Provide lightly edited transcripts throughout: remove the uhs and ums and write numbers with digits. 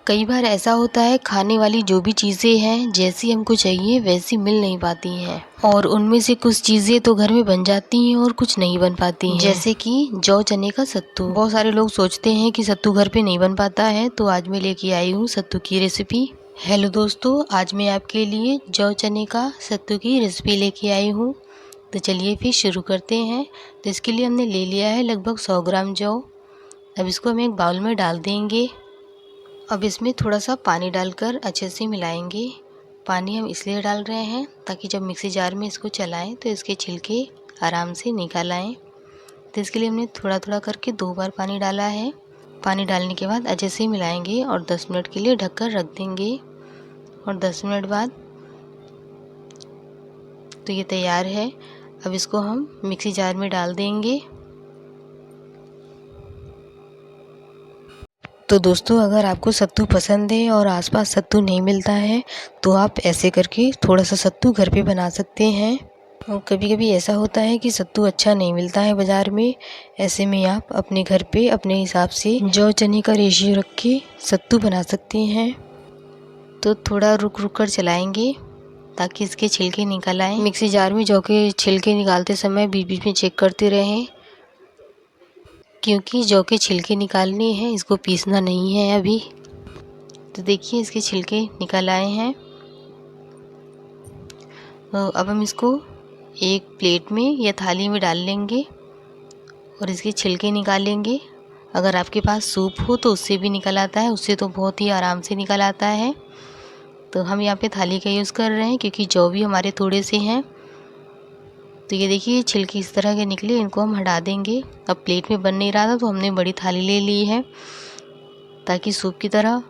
कई बार ऐसा होता है खाने वाली जो भी चीज़ें हैं जैसी हमको चाहिए वैसी मिल नहीं पाती हैं और उनमें से कुछ चीज़ें तो घर में बन जाती हैं और कुछ नहीं बन पाती हैं, जैसे कि जौ चने का सत्तू। बहुत सारे लोग सोचते हैं कि सत्तू घर पे नहीं बन पाता है, तो आज मैं लेके आई हूँ सत्तू की रेसिपी। हेलो दोस्तों, आज मैं आपके लिए जौ चने का सत्तू की रेसिपी लेके आई हूँ। तो चलिए फिर शुरू करते हैं। तो इसके लिए हमने ले लिया है लगभग 100 ग्राम जौ। अब इसको हम एक बाउल में डाल देंगे। अब इसमें थोड़ा सा पानी डालकर अच्छे से मिलाएंगे। पानी हम इसलिए डाल रहे हैं ताकि जब मिक्सी जार में इसको चलाएं तो इसके छिलके आराम से निकल आएँ। तो इसके लिए हमने थोड़ा थोड़ा करके 2 बार पानी डाला है। पानी डालने के बाद अच्छे से मिलाएंगे और 10 मिनट के लिए ढककर रख देंगे। और 10 मिनट बाद तो ये तैयार है। अब इसको हम मिक्सी जार में डाल देंगे। तो दोस्तों, अगर आपको सत्तू पसंद है और आसपास सत्तू नहीं मिलता है तो आप ऐसे करके थोड़ा सा सत्तू घर पे बना सकते हैं। और कभी कभी ऐसा होता है कि सत्तू अच्छा नहीं मिलता है बाज़ार में। ऐसे में आप अपने घर पे अपने हिसाब से जौ चने का रेशियो रख के सत्तू बना सकते हैं। तो थोड़ा रुक रुक कर चलाएंगे ताकि इसके छिलके निकल आएँ। मिक्सी जार में जौ के छिलके निकालते समय बीच बीच में चेक करते रहें, क्योंकि जौ के छिलके निकालने हैं, इसको पीसना नहीं है अभी। तो देखिए इसके छिलके निकल आए हैं। तो अब हम इसको एक प्लेट में या थाली में डाल लेंगे और इसके छिलके निकालेंगे। अगर आपके पास सूप हो तो उससे भी निकल आता है, उससे तो बहुत ही आराम से निकल आता है। तो हम यहाँ पे थाली का यूज़ कर रहे हैं क्योंकि जौ भी हमारे थोड़े से हैं। तो ये देखिए छिलके इस तरह के निकले, इनको हम हटा देंगे। अब प्लेट में बन नहीं रहा था तो हमने बड़ी थाली ले ली है ताकि सूप की तरह,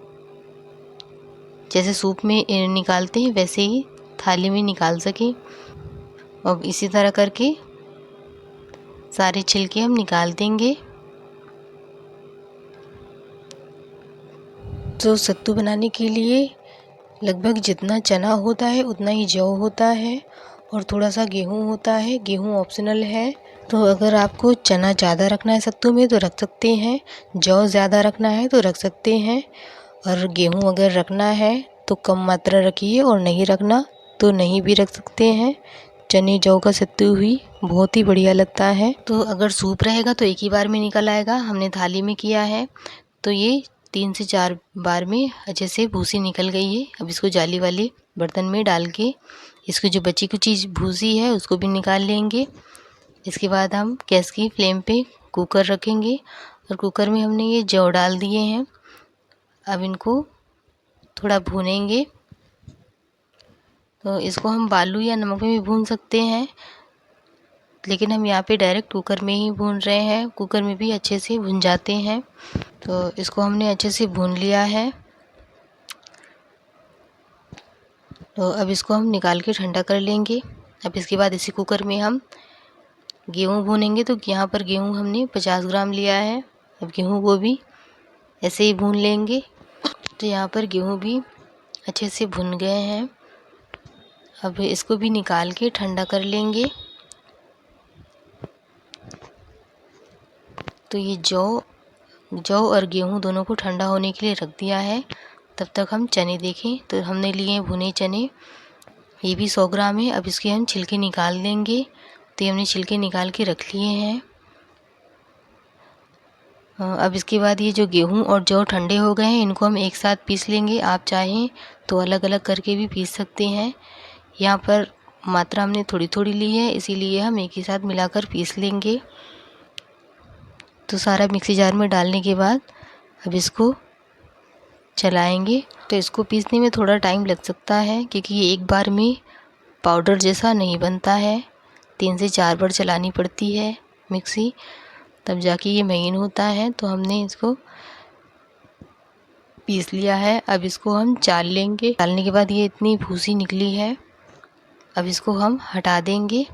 जैसे सूप में निकालते हैं वैसे ही थाली में निकाल सके। अब इसी तरह करके सारे छिलके हम निकाल देंगे। तो सत्तू बनाने के लिए लगभग जितना चना होता है उतना ही जौ होता है और थोड़ा सा गेहूँ होता है। गेहूँ ऑप्शनल है, तो अगर आपको चना ज़्यादा रखना है सत्तू में तो रख सकते हैं, जौ ज़्यादा रखना है तो रख सकते हैं, और गेहूँ अगर रखना है तो कम मात्रा रखिए और नहीं रखना तो नहीं भी रख सकते हैं। चने जौ का सत्तू भी बहुत ही बढ़िया लगता है। तो अगर सूप रहेगा तो एक ही बार में निकल आएगा। हमने थाली में किया है तो ये 3 से 4 बार में अच्छे से भूसी निकल गई है। अब इसको जाली वाले बर्तन में डाल के इसको जो बची कुछ चीज़ भूसी है उसको भी निकाल लेंगे। इसके बाद हम गैस की फ्लेम पे कुकर रखेंगे और कुकर में हमने ये जौ डाल दिए हैं। अब इनको थोड़ा भूनेंगे। तो इसको हम बालू या नमक में भी भून सकते हैं, लेकिन हम यहाँ पे डायरेक्ट कुकर में ही भून रहे हैं। कुकर में भी अच्छे से भुन जाते हैं। तो इसको हमने अच्छे से भून लिया है। तो अब इसको हम निकाल के ठंडा कर लेंगे। अब इसके बाद इसी कुकर में हम गेहूँ भूनेंगे। तो यहाँ पर गेहूँ हमने 50 ग्राम लिया है। अब गेहूँ को भी ऐसे ही भून लेंगे। तो यहाँ पर गेहूँ भी अच्छे से भुन गए हैं। अब इसको भी निकाल के ठंडा कर लेंगे। तो ये जौ और गेहूँ दोनों को ठंडा होने के लिए रख दिया है। तब तक हम चने देखें। तो हमने लिए भुने चने, ये भी 100 ग्राम है। अब इसके हम छिलके निकाल देंगे। तो ये हमने छिलके निकाल के रख लिए हैं। अब इसके बाद ये जो गेहूँ और जौ ठंडे हो गए हैं, इनको हम एक साथ पीस लेंगे। आप चाहें तो अलग अलग करके भी पीस सकते हैं। यहाँ पर मात्रा हमने थोड़ी थोड़ी ली है, इसीलिए हम एक ही साथ मिलाकर पीस लेंगे। तो सारा मिक्सी जार में डालने के बाद अब इसको चलाएंगे। तो इसको पीसने में थोड़ा टाइम लग सकता है क्योंकि ये एक बार में पाउडर जैसा नहीं बनता है। 3 से 4 बार चलानी पड़ती है मिक्सी, तब जाके ये महीन होता है। तो हमने इसको पीस लिया है। अब इसको हम चाल लेंगे। चालने के बाद ये इतनी भूसी निकली है। अब इसको हम हटा देंगे।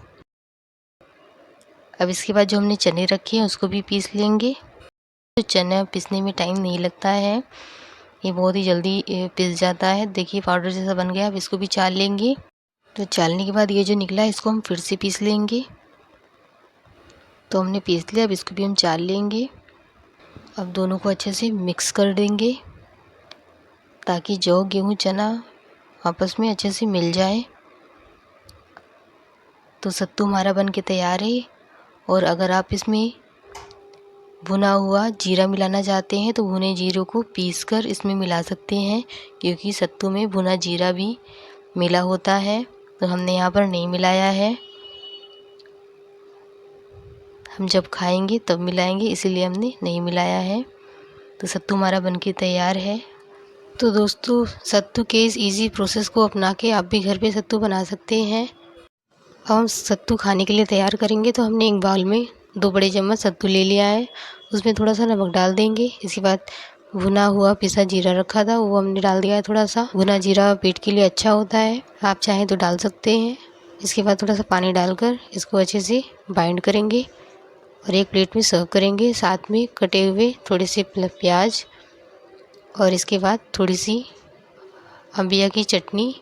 अब इसके बाद जो हमने चने रखे हैं उसको भी पीस लेंगे। तो चना पीसने में टाइम नहीं लगता है, ये बहुत ही जल्दी पिस जाता है। देखिए पाउडर जैसा बन गया। अब इसको भी चाल लेंगे। तो चालने के बाद ये जो निकला है इसको हम फिर से पीस लेंगे। तो हमने पीस लिया। अब इसको भी हम चाल लेंगे। अब दोनों को अच्छे से मिक्स कर देंगे। ताकि जौ, गेहूँ, चना आपस में अच्छे से मिल जाए। तो सत्तू हमारा बन के तैयार है। और अगर आप इसमें भुना हुआ जीरा मिलाना चाहते हैं तो भुने जीरों को पीसकर इसमें मिला सकते हैं, क्योंकि सत्तू में भुना जीरा भी मिला होता है। तो हमने यहाँ पर नहीं मिलाया है, हम जब खाएंगे तब मिलाएंगे, इसीलिए हमने नहीं मिलाया है। तो सत्तू हमारा बनके तैयार है। तो दोस्तों, सत्तू के इस इजी प्रोसेस को अपना के आप भी घर पे सत्तू बना सकते हैं। अब हम सत्तू खाने के लिए तैयार करेंगे। तो हमने एक बाउल में 2 बड़े चम्मच सत्तू ले लिया है, उसमें थोड़ा सा नमक डाल देंगे। इसके बाद भुना हुआ पिसा जीरा रखा था वो हमने डाल दिया है। थोड़ा सा भुना जीरा पेट के लिए अच्छा होता है, आप चाहें तो डाल सकते हैं। इसके बाद थोड़ा सा पानी डालकर इसको अच्छे से बाइंड करेंगे और एक प्लेट में सर्व करेंगे। साथ में कटे हुए थोड़े से प्याज और इसके बाद थोड़ी सी अम्बिया की चटनी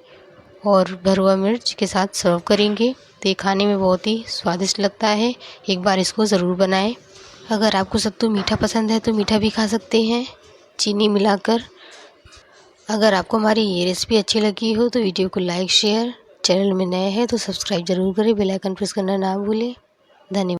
और भरुआ मिर्च के साथ सर्व करेंगे। तो ये खाने में बहुत ही स्वादिष्ट लगता है, एक बार इसको ज़रूर बनाएं। अगर आपको सत्तू मीठा पसंद है तो मीठा भी खा सकते हैं चीनी मिलाकर। अगर आपको हमारी ये रेसिपी अच्छी लगी हो तो वीडियो को लाइक, शेयर, चैनल में नए हैं तो सब्सक्राइब ज़रूर करें, बेल आइकन प्रेस करना ना भूलें। धन्यवाद।